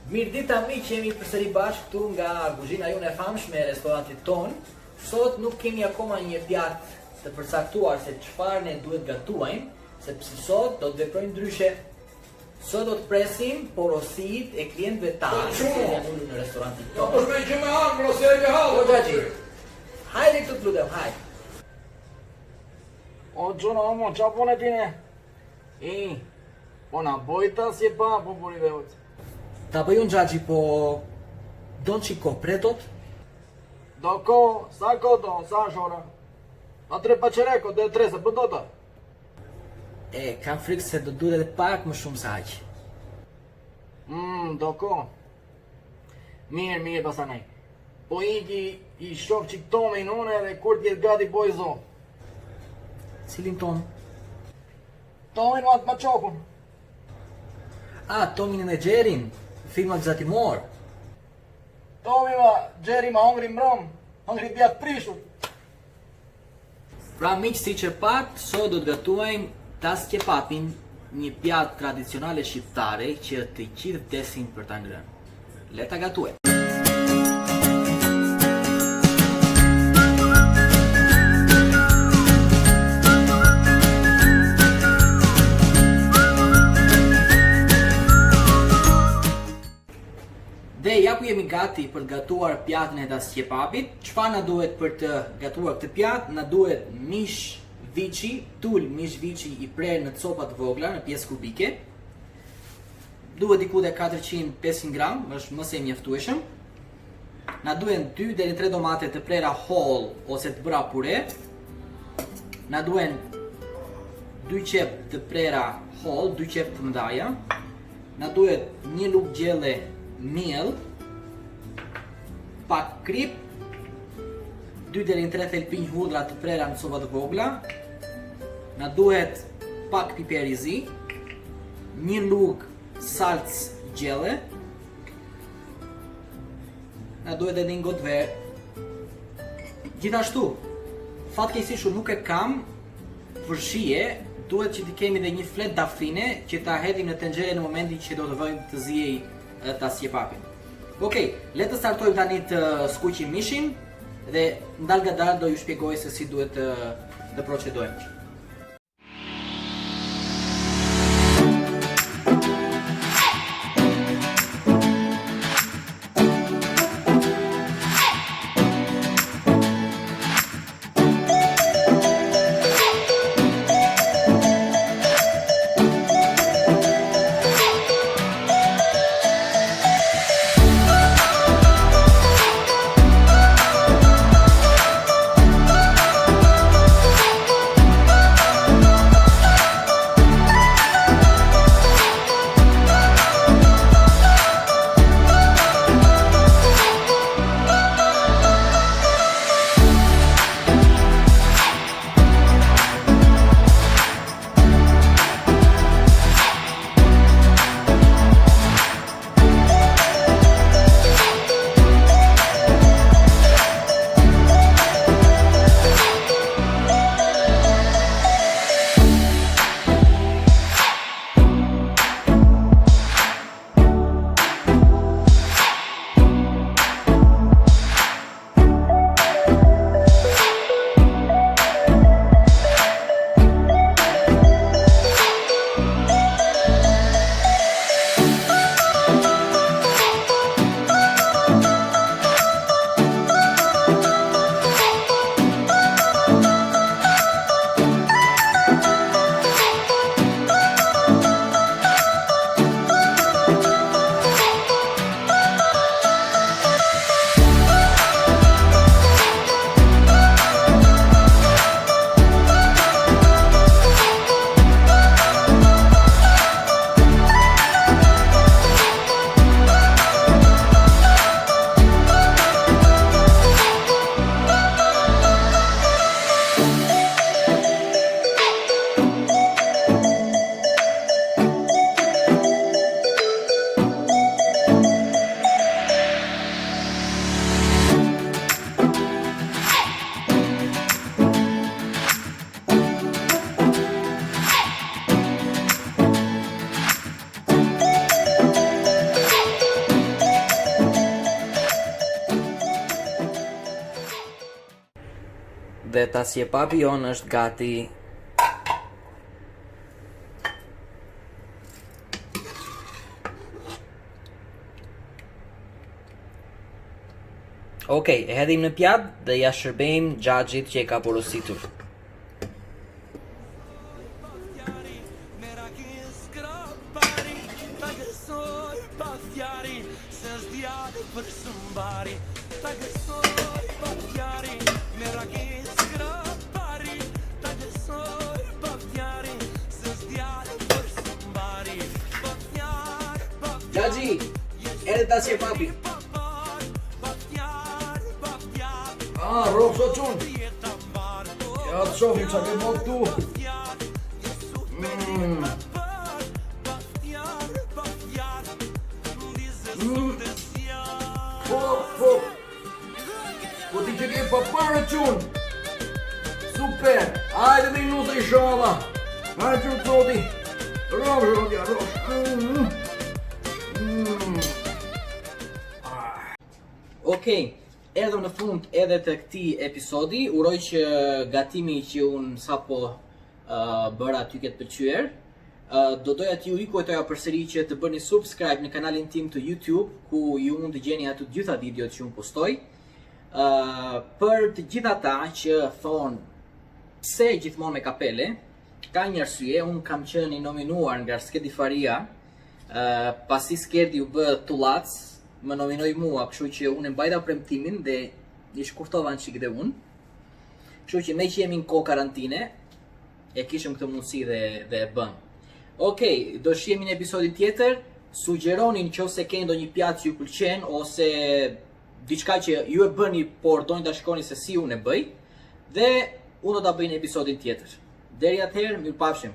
Mirë dita miq, jemi përsëri bashkë këtu nga kuzhina jonë e famshme e restorantit ton. Sot nuk kemi akoma një pjatë të përcaktuar se çfarë ne duhet gatuajmë, sepse sot do të veprojmë ndryshe. Sot do të presim porositë e klientëve tanë që janë ulur në restorantin ton. Po shme që me hangë, mos e ke hallë. Po Gjaxhi, hajde këtu të lutem, hajde. O gjuna, mo, qa pone tine? Po na bojta si e pa, po puri veut. Ta bëj unë Gjaxhi, po don qiko pretot? Do ko, sa ko do, sa shora? A tre pacereko, dhe tre se pëndota. Kam frikë se do duhet edhe pak më shumë se aq. Do ko. Mirë, pasanaj. Po i shof qik tome i nune dhe kur t'jet gati po i zo. Cilin ton? Tome i nuat ma qokun. Tomin e Gjerin, firma gëzatimor. Tome ma, Gjeri ma hongri mrom, hongri pjat prishur. Pra miq, siç e pat, sot do të gatuajmë tas kebapin, një pjatë tradicionale shqiptare që të gjithë vdesin për ta ngrënë. Le ta gatuajmë. Dhe ja ku jemi gati për të gatuar pjatën e tas kebapit. Çfarë na duhet për të gatuar këtë pjatë? Na duhet mish viçi, tul mish viçi i prerë në copa të vogla, në pjesë kubike. Duhet diku te 400-500 gram, është më së mjaftueshëm. Na duhen 2 deri 3 domate të prera holl ose të bëra pure. Na duhen 2 qep të prera holl, 2 qep të mëdha. Na duhet një lugë gjelle miell, pak krip, 2 deri në 3 thelpinj hudra të prera në copa të vogla. Na duhet pak piper i zi, një lugë salcë gjelle. Na duhet edhe një gotë verë. Gjithashtu, fatkeqësisht unë nuk e kam përshije, duhet që të kemi dhe një flet dafine që ta hedhim në tenxhere në momentin që do të vëjmë të ziej tas kebapin. Okej, le të startojmë tani të skuqim mishin dhe ndal ngadal do ju shpjegoj se si duhet të procedojmë. dhe tasje papi jon është gati. Okej, e hedhim në pjatë dhe ja shërbejmë xhaxhit që e ka porositur. Xhaxhi, edhe tasje papi. Rob, so qun. Ja të shofim që ke bot tu. Po ti që ke papare qun. Super. Hajde me nusa i shova. Hajde qun zoti. Rob, ja, rob. Okej, erdhëm në fund edhe të këtij episodi. Uroj që gatimi që unë sapo bëra ty ketë pëlqyer. Do doja t'ju rikujtoja përsëri që të bëni subscribe në kanalin tim të YouTube, ku ju mund të gjeni aty të gjitha videot që unë postoj. Për të gjitha ata që thonë pse gjithmonë me kapele, ka një arsye. Unë kam qenë i nominuar nga Skedi Faria, pasi Skedi u bë tullac, më nominoi mua, kështu që unë e mbajta premtimin dhe i shkurtova në qik dhe unë. Kështu që me që jemi në kohë karantine, e kishëm këtë mundësi dhe e bëm. Okej, do shihemi në episodin tjetër. Sugjeroni nëse keni ndonjë pjatë që ju pëlqen ose diçka që ju e bëni por doni ta shikoni se si unë e bëj, dhe unë do ta bëj në episodin tjetër. Deri atëherë, mirupafshim.